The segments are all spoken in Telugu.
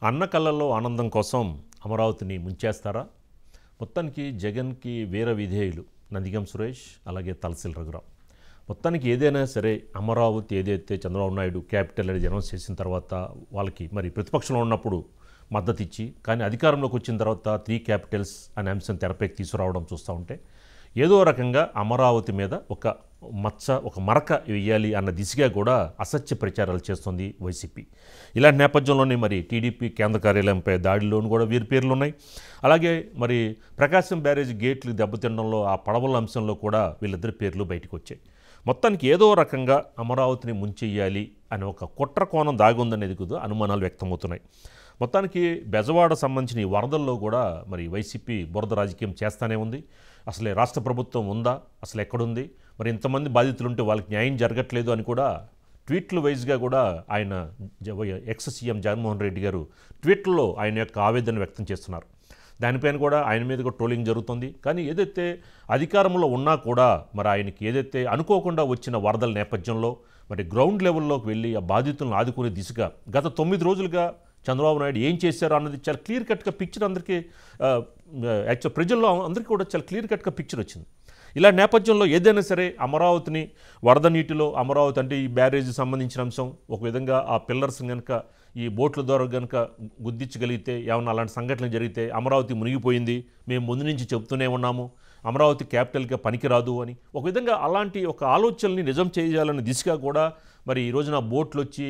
అన్న కళ్ళల్లో ఆనందం కోసం అమరావతిని ముంచేస్తారా? మొత్తానికి జగన్కి వీర విధేయులు నందిగం సురేష్ అలాగే తలసిల్ రఘురాం. మొత్తానికి ఏదైనా సరే అమరావతి ఏదైతే చంద్రబాబు నాయుడు క్యాపిటల్ అనేది అనౌన్స్ చేసిన తర్వాత వాళ్ళకి మరి ప్రతిపక్షంలో ఉన్నప్పుడు మద్దతు ఇచ్చి, కానీ అధికారంలోకి వచ్చిన తర్వాత 3 క్యాపిటల్స్ అనే అంశం తెరపైకి తీసుకురావడం చూస్తూ ఉంటే ఏదో రకంగా అమరావతి మీద ఒక మచ్చ, ఒక మరక వేయాలి అన్న దిశగా కూడా అసత్య ప్రచారాలు చేస్తుంది వైసీపీ. ఇలాంటి నేపథ్యంలోనే మరి టీడీపీ కేంద్ర కార్యాలయంపై దాడిలోనూ కూడా వీరి పేర్లు ఉన్నాయి. అలాగే మరి ప్రకాశం బ్యారేజ్ గేట్లు దెబ్బతినడంలో ఆ పడవల అంశంలో కూడా వీళ్ళిద్దరి పేర్లు బయటకు వచ్చాయి. మొత్తానికి ఏదో రకంగా అమరావతిని ముంచెయ్యాలి అనే ఒక కుట్ర కోణం దాగుందనేది కూడా అనుమానాలు వ్యక్తమవుతున్నాయి. మొత్తానికి బెజవాడ సంబంధించిన ఈ వరదల్లో కూడా మరి వైసీపీ బురద రాజకీయం చేస్తూనే ఉంది. అసలే రాష్ట్ర ప్రభుత్వం ఉందా, అసలు ఎక్కడుంది, మరి ఇంతమంది బాధితులుంటే వాళ్ళకి న్యాయం జరగట్లేదు అని కూడా ట్వీట్లు వైజ్గా కూడా ఆయన ఎక్స్ సీఎం జగన్మోహన్ రెడ్డి గారు ట్వీట్లలో ఆయన యొక్క ఆవేదన వ్యక్తం చేస్తున్నారు. దానిపైన కూడా ఆయన మీద కూడా ట్రోలింగ్ జరుగుతుంది. కానీ ఏదైతే అధికారంలో ఉన్నా కూడా మరి ఆయనకి ఏదైతే అనుకోకుండా వచ్చిన వరదల నేపథ్యంలో మరి గ్రౌండ్ లెవెల్లోకి వెళ్ళి ఆ బాధితులను ఆదుకునే దిశగా గత 9 రోజులుగా చంద్రబాబు నాయుడు ఏం చేశారో అన్నది చాలా క్లియర్ కట్గా పిక్చర్ అందరికీ యాక్చువల్ ప్రజల్లో అందరికీ కూడా చాలా క్లియర్ కట్గా పిక్చర్ వచ్చింది. ఇలా నేపథ్యంలో ఏదైనా సరే అమరావతిని వరద నీటిలో అమరావతి అంటే ఈ బ్యారేజీ సంబంధించిన అంశం ఒక విధంగా ఆ పిల్లర్స్ కనుక ఈ బోట్ల ద్వారా కనుక గుద్దించగలిగితే, ఏమన్నా అలాంటి సంఘటనలు జరిగితే అమరావతి మునిగిపోయింది, మేము ముందు నుంచి చెప్తూనే ఉన్నాము, అమరావతి క్యాపిటల్గా పనికిరాదు అని ఒక విధంగా అలాంటి ఒక ఆలోచనని నిజం చేయాలనే దిశగా కూడా మరి ఈ రోజున బోట్లు వచ్చి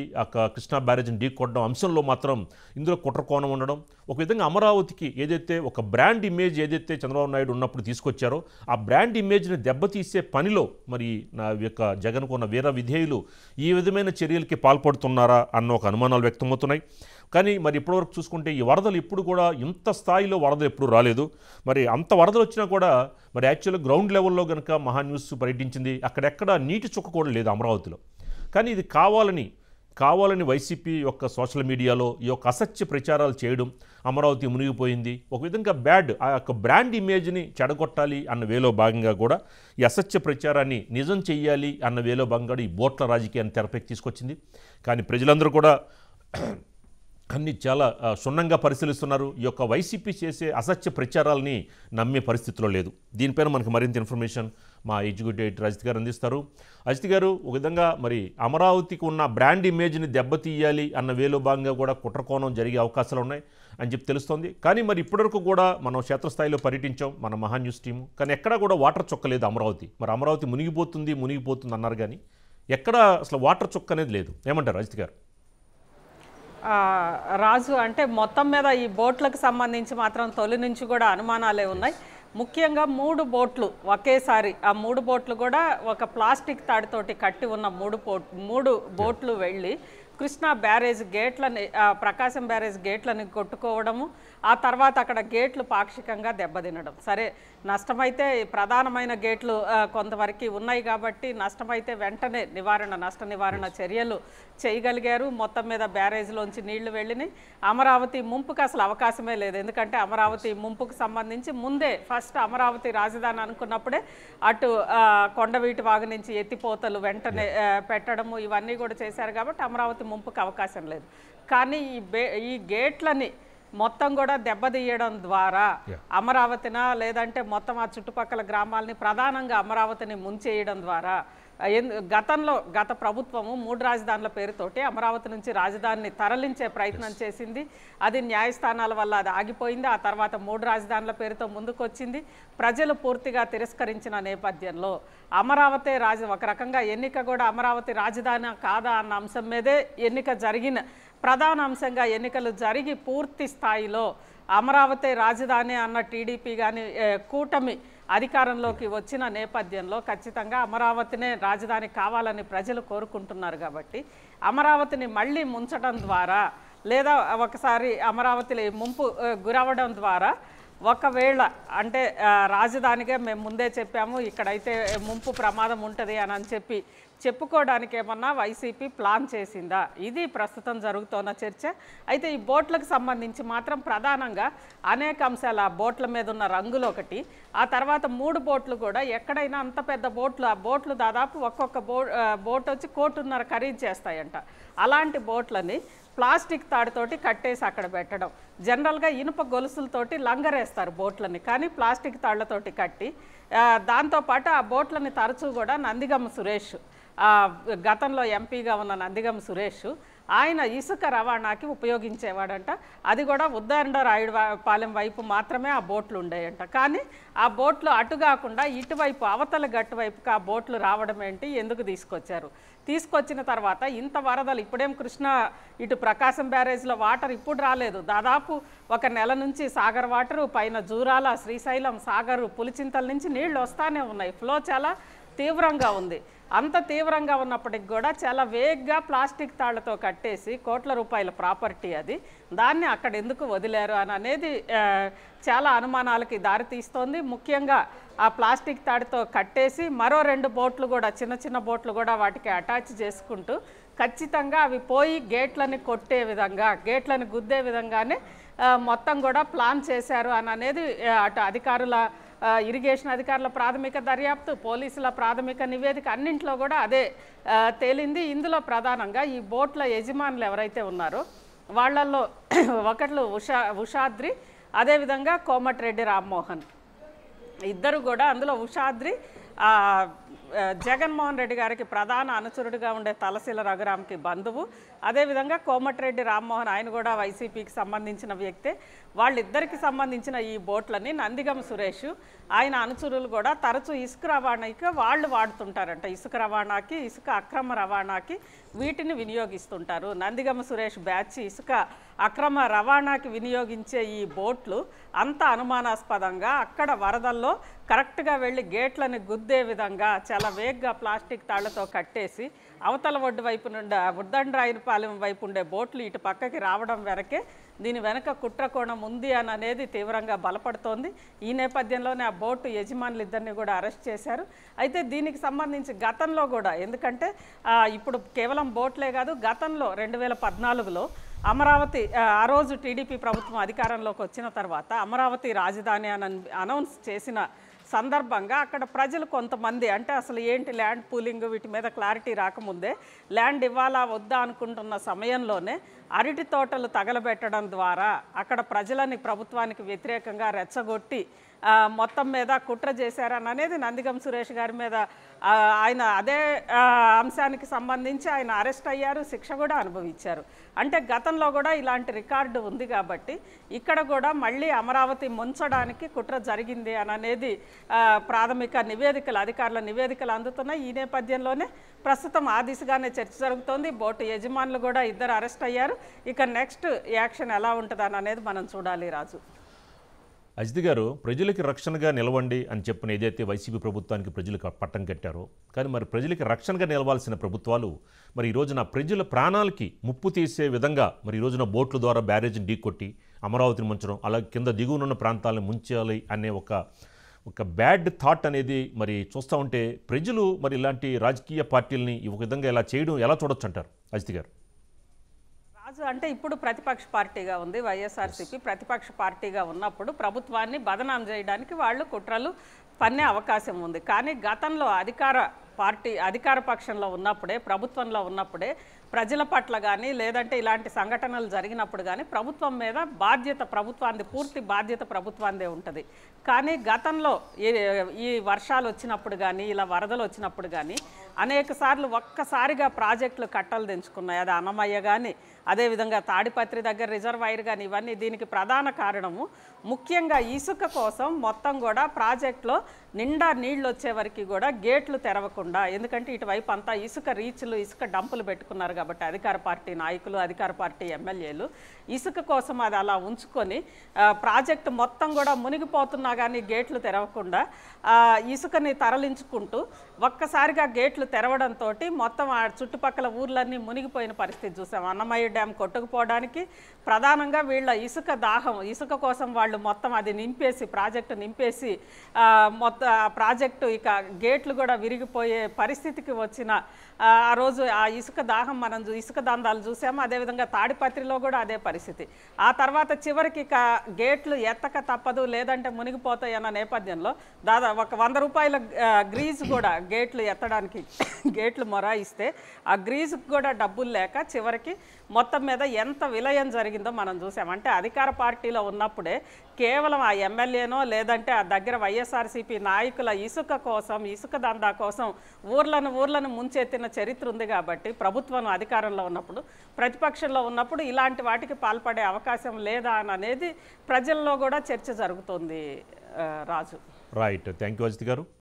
కృష్ణా బ్యారేజ్ని ఢీకొట్టడం అంశంలో మాత్రం ఇందులో కుట్ర కోణం ఉండడం, ఒక విధంగా అమరావతికి ఏదైతే ఒక బ్రాండ్ ఇమేజ్ ఏదైతే చంద్రబాబు నాయుడు ఉన్నప్పుడు తీసుకొచ్చారో ఆ బ్రాండ్ ఇమేజ్ని దెబ్బతీసే పనిలో మరి నా యొక్క జగన్కు ఉన్న వీర విధేయులు ఈ విధమైన చర్యలకి పాల్పడుతున్నారా అన్న ఒక అనుమానాలు వ్యక్తమవుతున్నాయి. కానీ మరి ఇప్పటివరకు చూసుకుంటే ఈ వరదలు ఇప్పుడు కూడా ఇంత స్థాయిలో వరదలు ఎప్పుడు రాలేదు. మరి అంత వరదలు వచ్చినా కూడా మరి యాక్చువల్గా గ్రౌండ్ లెవెల్లో కనుక మహాన్యూస్ పర్యటించింది, అక్కడెక్కడ నీటి చుక్క కూడా లేదు అమరావతిలో. కానీ ఇది కావాలని వైసీపీ యొక్క సోషల్ మీడియాలో ఈ యొక్క అసత్య ప్రచారాలు చేయడం, అమరావతి మునిగిపోయింది, ఒక విధంగా ఆ యొక్క బ్రాండ్ ఇమేజ్ని చెడగొట్టాలి అన్న వేలో భాగంగా కూడా ఈ అసత్య ప్రచారాన్ని నిజం చెయ్యాలి అన్న వేలో భాగంగా ఈ బోట్ల రాజకీయాన్ని తెరపైకి తీసుకొచ్చింది. కానీ ప్రజలందరూ కూడా అన్ని చాలా క్షుణ్ణంగా పరిశీలిస్తున్నారు. ఈ యొక్క వైసీపీ చేసే అసత్య ప్రచారాలని నమ్మే పరిస్థితిలో లేదు. దీనిపైన మనకు మరింత ఇన్ఫర్మేషన్ మా ఎగ్జిక్యూటివ్ ఎడిటర్ అజిత్ గారు అందిస్తారు. అజిత్ గారు, ఒక విధంగా మరి అమరావతికి ఉన్న బ్రాండ్ ఇమేజ్ని దెబ్బతీయాలి అన్న వేలో భాగంగా కూడా కుట్రకోణం జరిగే అవకాశాలు ఉన్నాయి అని చెప్పి తెలుస్తోంది. కానీ మరి ఇప్పటివరకు కూడా మనం క్షేత్రస్థాయిలో పర్యటించాం మన మహాన్యూస్ టీము, కానీ ఎక్కడా కూడా వాటర్ చుక్కలేదు అమరావతి. మరి అమరావతి మునిగిపోతుంది అన్నారు, కానీ ఎక్కడా అసలు వాటర్ చుక్క అనేది లేదు. ఏమంటారు అజిత్ గారు? రాజు, అంటే మొత్తం మీద ఈ బోట్లకు సంబంధించి మాత్రం తొలి నుంచి కూడా అనుమానాలే ఉన్నాయి. ముఖ్యంగా 3 బోట్లు ఒకేసారి, ఆ 3 బోట్లు కూడా ఒక ప్లాస్టిక్ తాడుతోటి కట్టి ఉన్న 3 బోట్లు వెళ్ళి కృష్ణా బ్యారేజ్ గేట్లని, ప్రకాశం బ్యారేజ్ గేట్లని కొట్టుకోవడము, ఆ తర్వాత అక్కడ గేట్లు పాక్షికంగా దెబ్బతినడం. సరే, నష్టమైతే ప్రధానమైన గేట్లు కొంతవరకు ఉన్నాయి కాబట్టి నష్టమైతే వెంటనే నష్ట నివారణ చర్యలు చేయగలిగారు. మొత్తం మీద బ్యారేజ్లోంచి నీళ్లు వెళ్ళినాయి. అమరావతి ముంపుకు అసలు అవకాశమే లేదు. ఎందుకంటే అమరావతి ముంపుకు సంబంధించి ముందే ఫస్ట్ అమరావతి రాజధాని అనుకున్నప్పుడే అటు కొండవీటి వాగు నుంచి ఎత్తిపోతలు వెంటనే పెట్టడము ఇవన్నీ కూడా చేశారు కాబట్టి అమరావతి ముంపుకు అవకాశం లేదు. కానీ ఈ గేట్లని మొత్తం కూడా దెబ్బతీయడం ద్వారా అమరావతిన లేదంటే మొత్తం ఆ చుట్టుపక్కల గ్రామాలని ప్రధానంగా అమరావతిని ముంచేయడం ద్వారా గత ప్రభుత్వము 3 రాజధానుల పేరుతోటి అమరావతి నుంచి రాజధానిని తరలించే ప్రయత్నం చేసింది. అది న్యాయస్థానాల వల్ల అది ఆగిపోయింది. ఆ తర్వాత 3 రాజధానుల పేరుతో ముందుకొచ్చింది. ప్రజలు పూర్తిగా తిరస్కరించిన నేపథ్యంలో అమరావతి ఒక రకంగా ఎన్నిక కూడా అమరావతి రాజధాని కాదా అన్న అంశం మీదే ఎన్నిక జరిగిన ప్రధాన అంశంగా ఎన్నికలు జరిగి పూర్తి స్థాయిలో అమరావతి రాజధాని అన్న టీడీపీ కానీ కూటమి అధికారంలోకి వచ్చిన నేపథ్యంలో ఖచ్చితంగా అమరావతినే రాజధాని కావాలని ప్రజలు కోరుకుంటున్నారు. కాబట్టి అమరావతిని మళ్ళీ ముంచడం ద్వారా లేదా ఒకసారి అమరావతిలో ముంపు గురవడం ద్వారా ఒకవేళ అంటే రాజధానిగా మేము ముందే చెప్పాము ఇక్కడైతే ముంపు ప్రమాదం ఉంటుంది అని చెప్పి చెప్పుకోవడానికి ఏమన్నా వైసీపీ ప్లాన్ చేసిందా? ఇది ప్రస్తుతం జరుగుతున్న చర్చ. అయితే ఈ బోట్లకు సంబంధించి మాత్రం ప్రధానంగా అనేక అంశాలు, ఆ బోట్ల మీద ఉన్న రంగులు ఒకటి, ఆ తర్వాత 3 బోట్లు కూడా ఎక్కడైనా అంత పెద్ద బోట్లు, ఆ బోట్లు దాదాపు ఒక్కొక్క బోట్ వచ్చి 1.5 కోటి ఖరీదు చేస్తాయంట. అలాంటి బోట్లని ప్లాస్టిక్ తాడుతోటి కట్టేసి అక్కడ పెట్టడం. జనరల్గా ఇనుప గొలుసులతోటి లంగరేస్తారు బోట్లని, కానీ ప్లాస్టిక్ తాళ్లతోటి కట్టి దాంతోపాటు ఆ బోట్లని తరచూ కూడా నందిగం సురేష్, గతంలో ఎంపీగా ఉన్న నందిగం సురేష్, ఆయన ఇసుక రవాణాకి ఉపయోగించేవాడంట. అది కూడా ఉద్దండరాయుడుపాలెం వైపు మాత్రమే ఆ బోట్లు ఉండేయంట. కానీ ఆ బోట్లు అటు కాకుండా ఇటువైపు అవతల గట్టు వైపుకి ఆ బోట్లు రావడం ఏంటి, ఎందుకు తీసుకొచ్చారు? తీసుకొచ్చిన తర్వాత ఇంత వరదలు, ఇప్పుడేం కృష్ణా ఇటు ప్రకాశం బ్యారేజ్లో వాటర్ ఇప్పుడు రాలేదు, దాదాపు 1 నెల నుంచి సాగర్ వాటరు పైన జూరాల, శ్రీశైలం, సాగరు, పులిచింతల నుంచి నీళ్లు వస్తానే ఉన్నాయి. ఫ్లో చాలా తీవ్రంగా ఉంది. అంత తీవ్రంగా ఉన్నప్పటికి కూడా చాలా వేగ్గా ప్లాస్టిక్ తాళ్లతో కట్టేసి కోట్ల రూపాయల ప్రాపర్టీ అది, దాన్ని అక్కడ ఎందుకు వదిలేరు అని అనేది చాలా అనుమానాలకి దారితీస్తోంది. ముఖ్యంగా ఆ ప్లాస్టిక్ తాడుతో కట్టేసి మరో 2 బోట్లు కూడా, చిన్న చిన్న బోట్లు కూడా వాటికి అటాచ్ చేసుకుంటూ ఖచ్చితంగా అవి పోయి గేట్లని కొట్టే విధంగా, గేట్లని గుద్దే విధంగానే మొత్తం కూడా ప్లాన్ చేశారు అని అనేది అటు అధికారుల, ఇరిగేషన్ అధికారుల ప్రాథమిక దర్యాప్తు, పోలీసుల ప్రాథమిక నివేదిక అన్నింట్లో కూడా అదే తేలింది. ఇందులో ప్రధానంగా ఈ బోట్ల యజమానులు ఎవరైతే ఉన్నారో వాళ్ళల్లో ఒకళ్ళు ఉషాద్రి, అదేవిధంగా కోమటిరెడ్డి రామ్మోహన్, ఇద్దరు కూడా. అందులో ఉషాద్రి జగన్మోహన్ రెడ్డి గారికి ప్రధాన అనుచరుడిగా ఉండే తలశీల రఘురామ్కి బంధువు, అదేవిధంగా కోమటిరెడ్డి రామ్మోహన్, ఆయన కూడా వైసీపీకి సంబంధించిన వ్యక్తే. వాళ్ళిద్దరికి సంబంధించిన ఈ బోట్లని నందిగం సురేష్, ఆయన అనుచరులు కూడా తరచూ ఇసుక రవాణాకి వాళ్ళు వాడుతుంటారంట. ఇసుక రవాణాకి, ఇసుక అక్రమ రవాణాకి వీటిని వినియోగిస్తుంటారు. నందిగం సురేష్ బ్యాచ్ ఇసుక అక్రమ రవాణాకి వినియోగించే ఈ బోట్లు అంత అనుమానాస్పదంగా అక్కడ వరదల్లో కరెక్ట్గా వెళ్ళి గేట్లని గుద్దే విధంగా చాలా వేగ్గా ప్లాస్టిక్ తాళ్లతో కట్టేసి అవతల ఒడ్డు వైపు నుండి ఉద్దండరాయుడుపాలెం వైపు ఉండే బోట్లు ఇటు పక్కకి రావడం వెనకే దీని వెనక కుట్రకోణం ఉంది అని అనేది తీవ్రంగా బలపడుతోంది. ఈ నేపథ్యంలోనే ఆ బోటు యజమానులు ఇద్దరిని కూడా అరెస్ట్ చేశారు. అయితే దీనికి సంబంధించి గతంలో కూడా, ఎందుకంటే ఇప్పుడు కేవలం బోట్లే కాదు, గతంలో 2014లో అమరావతి, ఆ రోజు టీడీపీ ప్రభుత్వం అధికారంలోకి వచ్చిన తర్వాత అమరావతి రాజధాని అని అనౌన్స్ చేసిన సందర్భంగా అక్కడ ప్రజలు కొంతమంది, అంటే అసలు ఏంటి ల్యాండ్ పూలింగ్ వీటి మీద క్లారిటీ రాకముందే ల్యాండ్ ఇవ్వాలా వద్దా అనుకుంటున్న సమయంలోనే అరటి తోటలు తగలబెట్టడం ద్వారా అక్కడ ప్రజలని ప్రభుత్వానికి వ్యతిరేకంగా రెచ్చగొట్టి మొత్తం మీద కుట్ర చేశారని అనేది నందిగం సురేష్ గారి మీద ఆయన అదే అంశానికి సంబంధించి ఆయన అరెస్ట్ అయ్యారు, శిక్ష కూడా అనుభవించారు. అంటే గతంలో కూడా ఇలాంటి రికార్డు ఉంది కాబట్టి ఇక్కడ కూడా మళ్ళీ అమరావతి ముంచడానికి కుట్ర జరిగింది అని అనేది ప్రాథమిక నివేదికలు, అధికారుల నివేదికలు అందుతున్నాయి. ఈ నేపథ్యంలోనే ప్రస్తుతం ఆ దిశగానే చర్చ జరుగుతోంది. బోటు యజమానులు కూడా ఇద్దరు అరెస్ట్ అయ్యారు. ఇక నెక్స్ట్ యాక్షన్ ఎలా ఉంటుందని అనేది మనం చూడాలి. రాజు, అజిత్ గారు, ప్రజలకి రక్షణగా నిలవండి అని చెప్పిన ఏదైతే వైసీపీ ప్రభుత్వానికి ప్రజలకు పట్టం కట్టారో, కానీ మరి ప్రజలకి రక్షణగా నిలవాల్సిన ప్రభుత్వాలు మరి ఈ రోజున ప్రజల ప్రాణాలకి ముప్పు తీసే విధంగా మరి ఈ రోజున బోట్ల ద్వారా బ్యారేజ్ని ఢీకొట్టి అమరావతిని ముంచడం, అలాగే కింద దిగువనున్న ప్రాంతాలను ముంచాలి అనే ఒక బ్యాడ్ థాట్ అనేది మరి చూస్తూ ఉంటే ప్రజలు మరి ఇలాంటి రాజకీయ పార్టీలని ఈ విధంగా ఇలా చేయడం ఎలా చూడొచ్చు అంటారు అజిత్ గారు? రాజు, అంటే ఇప్పుడు ప్రతిపక్ష పార్టీగా ఉంది వైఎస్ఆర్సీపీ. ప్రతిపక్ష పార్టీగా ఉన్నప్పుడు ప్రభుత్వాన్ని బదనాం చేయడానికి వాళ్ళు కుట్రలు పన్నే అవకాశం ఉంది. కానీ గతంలో అధికార పక్షంలో ఉన్నప్పుడే, ప్రభుత్వంలో ఉన్నప్పుడే ప్రజల పట్ల కానీ లేదంటే ఇలాంటి సంఘటనలు జరిగినప్పుడు కానీ ప్రభుత్వం మీద బాధ్యత ప్రభుత్వాన్ని, పూర్తి బాధ్యత ప్రభుత్వాందే ఉంటుంది. కానీ గతంలో ఈ వర్షాలు వచ్చినప్పుడు కానీ ఇలా వరదలు వచ్చినప్పుడు కానీ అనేక సార్లు ఒక్కసారిగా ప్రాజెక్టులు కట్టలు తెంచుకున్నాయి. అది అన్నమయ్య కానీ, అదేవిధంగా తాడిపత్రి దగ్గర రిజర్వాయర్ కానీ, ఇవన్నీ దీనికి ప్రధాన కారణము ముఖ్యంగా ఇసుక కోసం మొత్తం కూడా ప్రాజెక్టులో నిండా నీళ్ళు వచ్చే వరకు కూడా గేట్లు తెరవకుండా, ఎందుకంటే ఇటువైపు అంతా ఇసుక రీచ్లు, ఇసుక డంపులు పెట్టుకున్నారు కాబట్టి అధికార పార్టీ నాయకులు, అధికార పార్టీ ఎమ్మెల్యేలు ఇసుక కోసం అది అలా ఉంచుకొని ప్రాజెక్టు మొత్తం కూడా మునిగిపోతున్నా కానీ గేట్లు తెరవకుండా ఇసుకని తరలించుకుంటూ ఒక్కసారిగా గేట్లు గేట్లు తెరవడంతో మొత్తం ఆ చుట్టుపక్కల ఊర్లన్నీ మునిగిపోయిన పరిస్థితి చూసాం. అన్నమయ్య డ్యామ్ కొట్టుకుపోవడానికి ప్రధానంగా వీళ్ళ ఇసుక దాహం, ఇసుక కోసం వాళ్ళు మొత్తం అది నింపేసి ప్రాజెక్టు నింపేసి మొత్తం ప్రాజెక్టు ఇక గేట్లు కూడా విరిగిపోయే పరిస్థితికి వచ్చిన ఆ రోజు ఆ ఇసుక దాహం మనం ఇసుక దందాలు చూసాము. అదేవిధంగా తాడిపత్రిలో కూడా అదే పరిస్థితి. ఆ తర్వాత చివరికి ఇక గేట్లు ఎత్తక తప్పదు, లేదంటే మునిగిపోతాయి అన్న నేపథ్యంలో దాదాపు ఒక 100 రూపాయల గ్రీజు కూడా గేట్లు ఎత్తడానికి గేట్లు మొరాయిస్తే ఆ గ్రీజుకు కూడా డబ్బులు లేక చివరికి మొత్తం మీద ఎంత విలయం జరిగిందో మనం చూసాం. అంటే అధికార పార్టీలో ఉన్నప్పుడే కేవలం ఆ ఎమ్మెల్యేనో లేదంటే ఆ దగ్గర వైఎస్ఆర్సీపీ నాయకుల ఇసుక కోసం, ఇసుక దందా కోసం ఊర్లను ముంచెత్తిన చరిత్ర ఉంది. కాబట్టి ప్రభుత్వం అధికారంలో ఉన్నప్పుడు, ప్రతిపక్షంలో ఉన్నప్పుడు ఇలాంటి వాటికి పాల్పడే అవకాశం లేదా అనేది ప్రజల్లో కూడా చర్చ జరుగుతుంది. రాజు. రైట్, థ్యాంక్ యూ అజిత్ గారు.